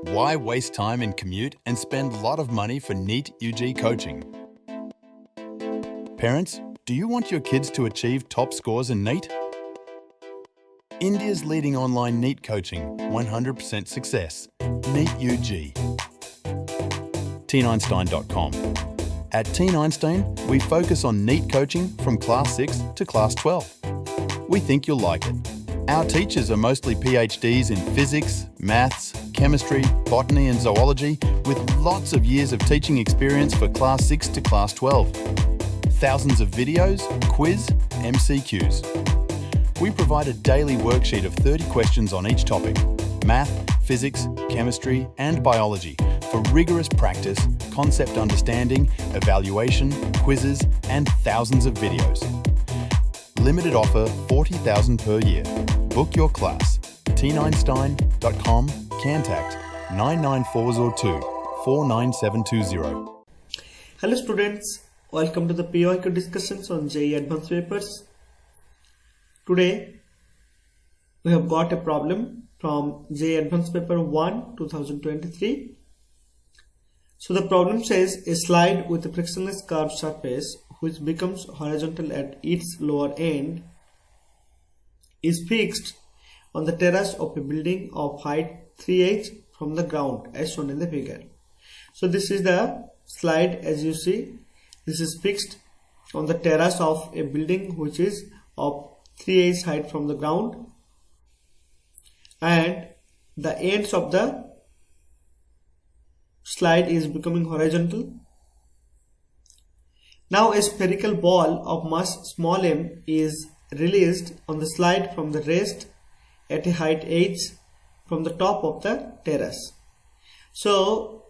Why waste time in commute and spend a lot of money for NEET UG coaching? Parents, do you want your kids to achieve top scores in NEET? India's leading online NEET coaching, 100% success. NEET UG. TeenEinstein.com. At TeenEinstein, we focus on NEET coaching from Class 6 to Class 12. We think you'll like it. Our teachers are mostly PhDs in physics, maths, chemistry, botany and zoology with lots of years of teaching experience for Class 6 to Class 12. Thousands of videos, quiz, MCQs. We provide a daily worksheet of 30 questions on each topic: math, physics, chemistry and biology for rigorous practice, concept understanding, evaluation, quizzes and thousands of videos. Limited offer, 40,000 per year. Book your class. TeenEinstein.com. Contact 99402 49720. Hello students, welcome to the POIQ discussions on JEE Advanced Papers. Today we have got a problem from JEE Advanced Paper 1 2023. So the problem says a slide with a frictionless curved surface which becomes horizontal at its lower end is fixed on the terrace of a building of height 3h from the ground as shown in the figure. So this is the slide. As you see, this is fixed on the terrace of a building which is of 3h height from the ground, and the ends of the slide is becoming horizontal. Now a spherical ball of mass small m is released on the slide from the rest at a height h from the top of the terrace. So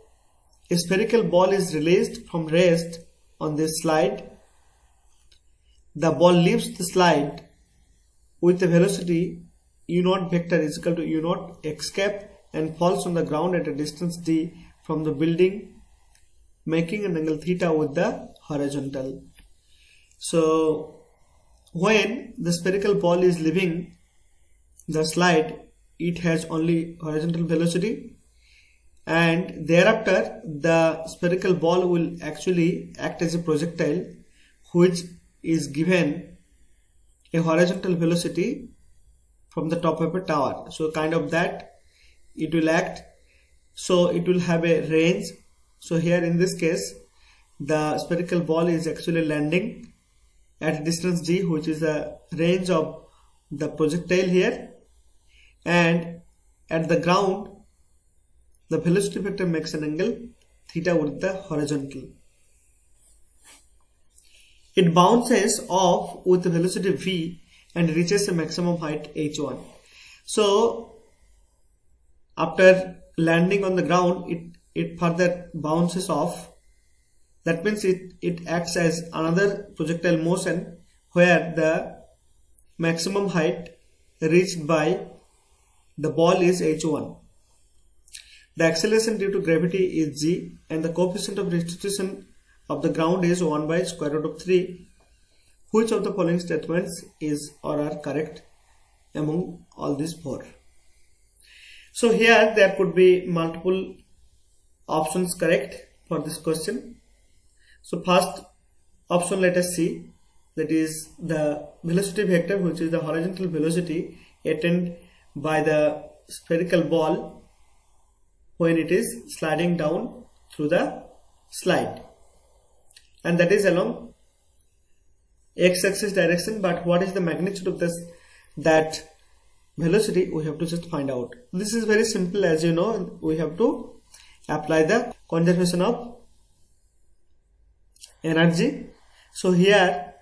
a spherical ball is released from rest on this slide. The ball leaves the slide with a velocity u0 vector is equal to u0 x cap and falls on the ground at a distance d from the building, making an angle theta with the horizontal. So when the spherical ball is leaving the slide, it has only horizontal velocity, and thereafter the spherical ball will actually act as a projectile which is given a horizontal velocity from the top of a tower. So kind of that it will act. So it will have a range. So here in this case the spherical ball is actually landing at a distance d, which is the range of the projectile here, and at the ground the velocity vector makes an angle theta with the horizontal. It bounces off with the velocity v and reaches a maximum height h1. So after landing on the ground, it further bounces off. That means it acts as another projectile motion where the maximum height reached by the ball is h1. The acceleration due to gravity is g, and the coefficient of restitution of the ground is 1 by square root of 3. Which of the following statements is or are correct among all these four? So here there could be multiple options correct for this question. So first option, let us see, that is the velocity vector, which is the horizontal velocity attained by the spherical ball when it is sliding down through the slide, and that is along x-axis direction. But what is the magnitude of that velocity? We have to just find out. This is very simple. As you know, we have to apply the conservation of energy. So here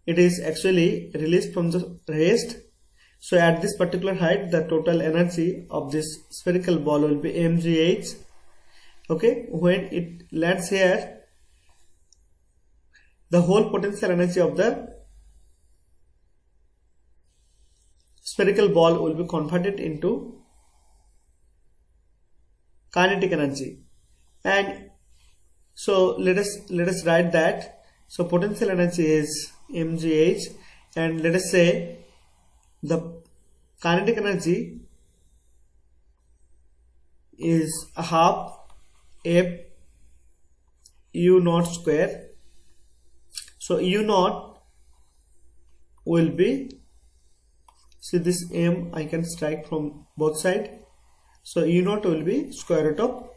it is actually released from the rest. So at this particular height, the total energy of this spherical ball will be mgh. Okay, when it lands here, the whole potential energy of the spherical ball will be converted into kinetic energy. And so let us write that. So potential energy is mgh, and let us say the kinetic energy is half f u naught square. So u naught will be, see this m I can strike from both sides. So u naught will be square root of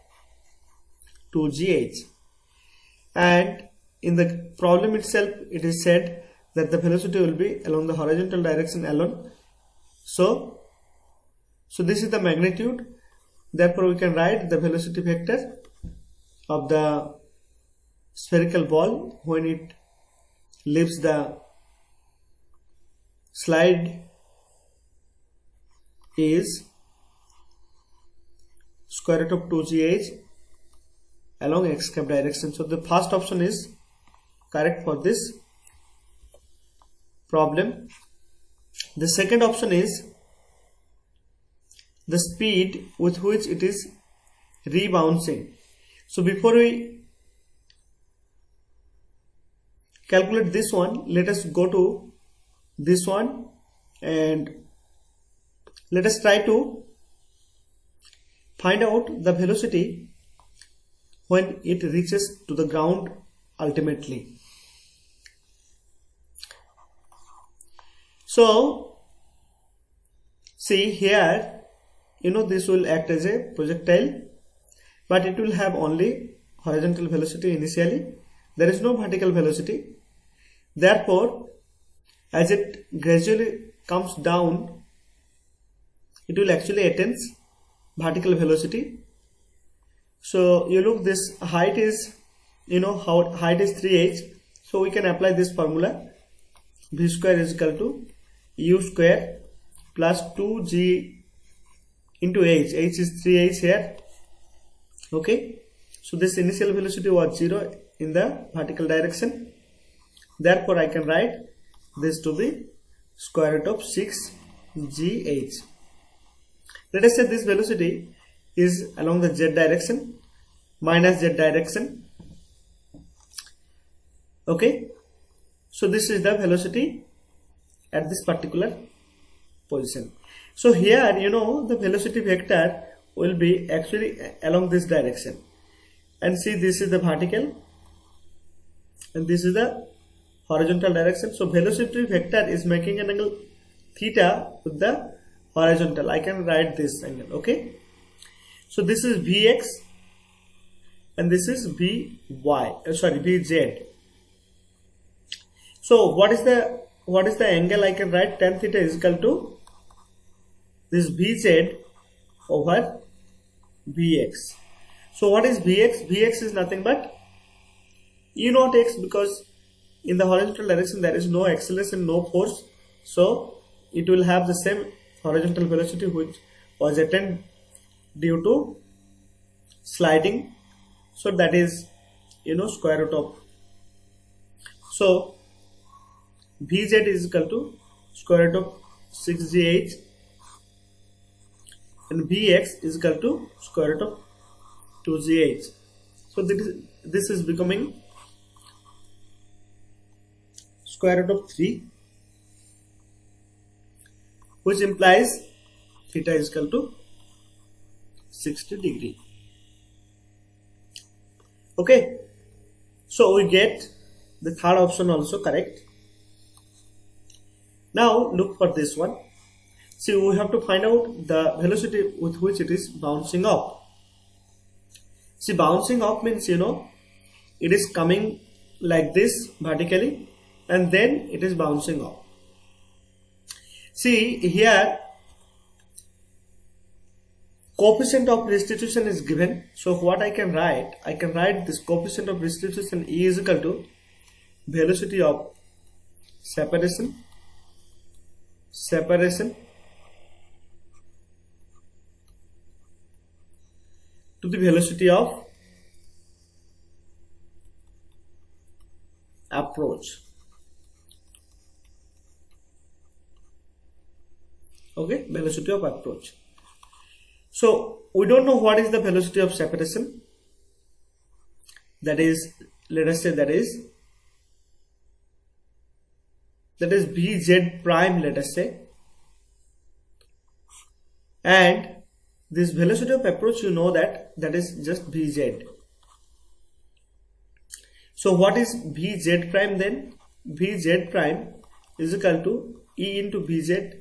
2gh. And in the problem itself it is said that the velocity will be along the horizontal direction alone. So this is the magnitude. Therefore we can write the velocity vector of the spherical ball when it leaves the slide is square root of 2gh along x cap direction. So the first option is correct for this problem. The second option is the speed with which it is rebouncing. So before we calculate this one, let us go to this one and let us try to find out the velocity when it reaches to the ground ultimately. So see here, this will act as a projectile, but it will have only horizontal velocity initially. There is no vertical velocity. Therefore, as it gradually comes down, it will actually attain vertical velocity. So you look, this height is, height is 3h. So we can apply this formula. V square is equal to u square plus 2g into h. H is 3h here. Okay. So this initial velocity was 0 in the vertical direction. Therefore I can write this to be square root of 6gh. Let us say this velocity is along the z direction, minus z direction. Okay. So this is the velocity at this particular position. So here, the velocity vector will be actually along this direction. And see, this is the vertical and this is the horizontal direction. So velocity vector is making an angle theta with the horizontal. I can write this angle. Okay. So this is Vx and this is Vz. So what is the angle? I can write tan theta is equal to this Vz over Vx. So what is Vx? Vx is nothing but u naught x, because in the horizontal direction there is no acceleration, no force. So it will have the same horizontal velocity which was attained due to sliding. So that is, square root of. So Vz is equal to square root of 6gh and Vx is equal to square root of 2gh. So this is becoming square root of 3, which implies theta is equal to 60 degree. Okay, so we get the third option also correct. Now look for this one. See, we have to find out the velocity with which it is bouncing up. See, bouncing up means, it is coming like this vertically and then it is bouncing up. See here, coefficient of restitution is given. So what I can write? I can write this coefficient of restitution E is equal to velocity of separation to the velocity of approach. Okay, velocity of approach. So we don't know what is the velocity of separation. That is, let us say that is Vz prime, let us say, and this velocity of approach, you know that is just Vz. So what is Vz prime then? Vz prime is equal to E into Vz.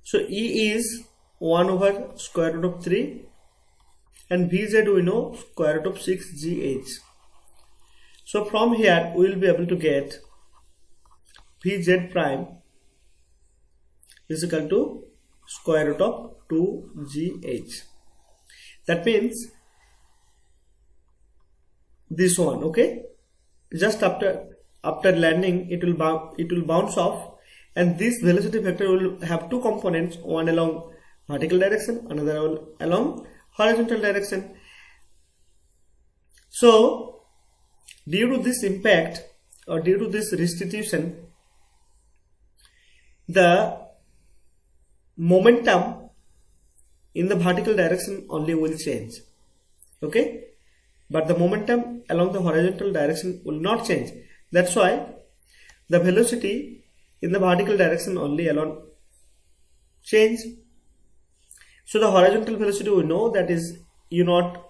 So E is 1 over square root of 3 and Vz we know square root of 6gh. So from here we will be able to get Vz prime is equal to square root of 2gh. That means this one, okay? Just after landing, it will bounce off, and this velocity vector will have two components, one along vertical direction, another along horizontal direction. So due to this impact or due to this restitution, the momentum in the vertical direction only will change, okay, but the momentum along the horizontal direction will not change. That's why the velocity in the vertical direction only alone change. So the horizontal velocity we know that is u naught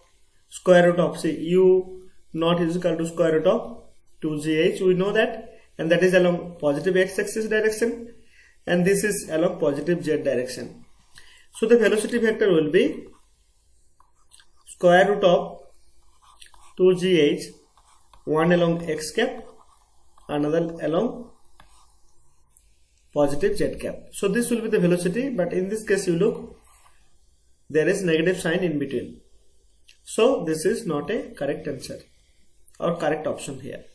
square root of, say, u naught is equal to square root of 2gh, we know that, and that is along positive x-axis direction, and this is along positive z direction. So the velocity vector will be square root of 2gh, one along x cap, another along positive z cap. So this will be the velocity, but in this case you look, there is negative sign in between. So this is not a correct answer or correct option here.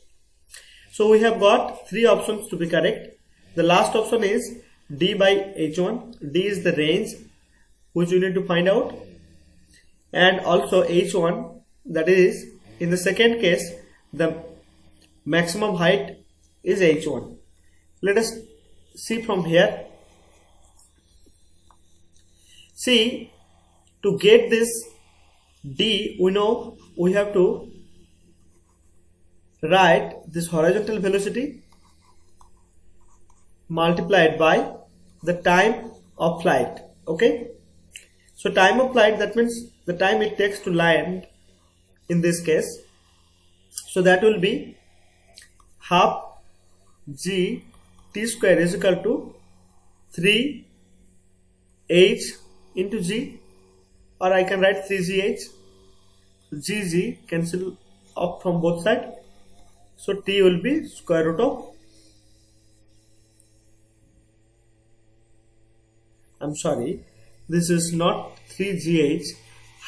So we have got three options to be correct. The last option is D by H1. D is the range which you need to find out, and also H1, that is in the second case the maximum height is H1. Let us see from here. See, to get this D, we know we have to write this horizontal velocity multiplied by the time of flight, okay? So time of flight, that means the time it takes to land in this case. So that will be half g t square is equal to 3h into g, or I can write 3gh. G cancel off from both sides. So t will be square root of, I'm sorry, this is not 3gh,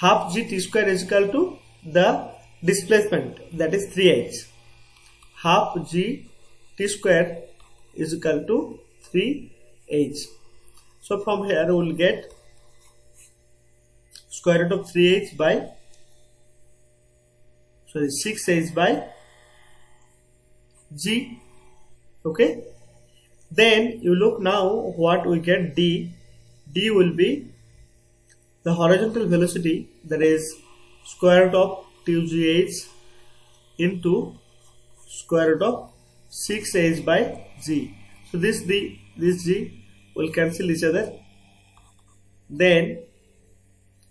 half g t square is equal to the displacement, that is 3h. Half g t square is equal to 3h. So from here we will get square root of 3h by, sorry, 6h by g, okay. Then you look now what we get. D will be the horizontal velocity, that is square root of 2gh into square root of 6h by g. So this g will cancel each other. Then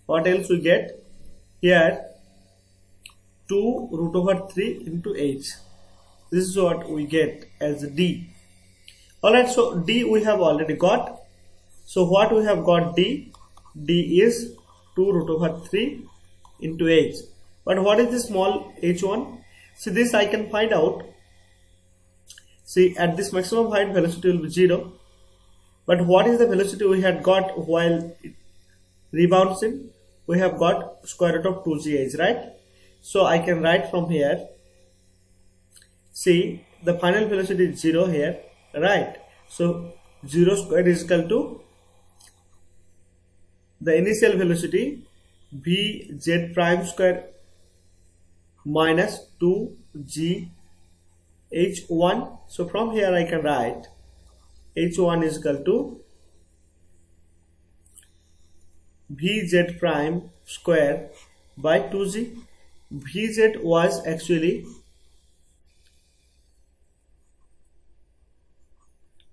what else we get here? 2 root over 3 into h. This is what we get as D. Alright, so D we have already got. So what we have got D? D is 2 root over 3 into h. But what is the small h1? See, this I can find out. See, at this maximum height velocity will be 0. But what is the velocity we had got while rebouncing? We have got square root of 2gh, right? So I can write from here. See, the final velocity is 0 here, right? So 0 square is equal to the initial velocity Vz prime square minus 2g h1. So from here I can write h1 is equal to Vz prime square by 2g. Vz was actually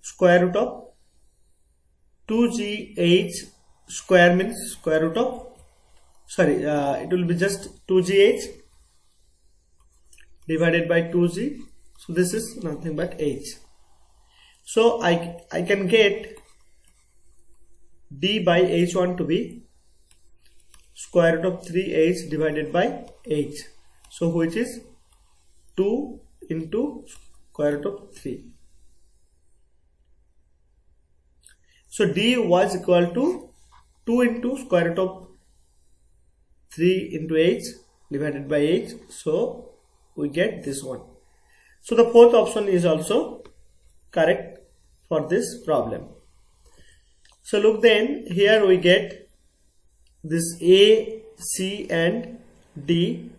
square root of 2gh square means square root of, it will be just 2gh divided by 2g. So this is nothing but h. So I can get d by h1 to be square root of 3h divided by h. So which is 2 into square root of 3. So d was equal to 2 into square root of 3 into h divided by h. So we get this one. So the fourth option is also correct for this problem. So look, then here we get this A, C and D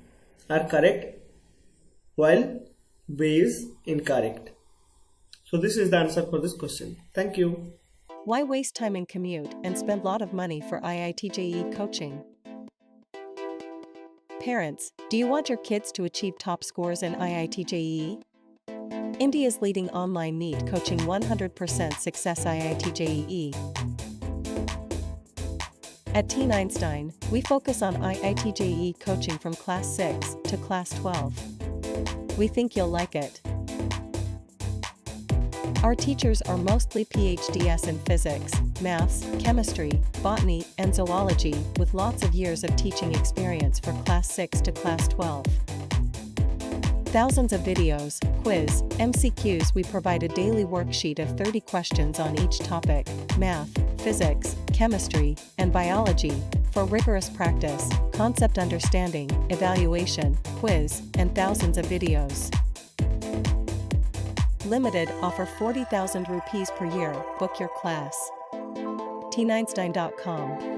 are correct while B is incorrect. So this is the answer for this question. Thank you. Why waste time in commute and spend a lot of money for IIT JEE coaching? Parents, do you want your kids to achieve top scores in IIT JEE? India's leading online NEET coaching 100% success IIT JEE. At TeenEinstein, we focus on IIT JEE coaching from Class 6 to Class 12. We think you'll like it. Our teachers are mostly PhDs in physics, maths, chemistry, botany, and zoology, with lots of years of teaching experience for Class 6 to Class 12. Thousands of videos, quiz, MCQs. We provide a daily worksheet of 30 questions on each topic: math, physics, chemistry, and biology, for rigorous practice, concept understanding, evaluation, quiz, and thousands of videos. Limited offer 40,000 rupees per year. Book your class. TeenEinstein.com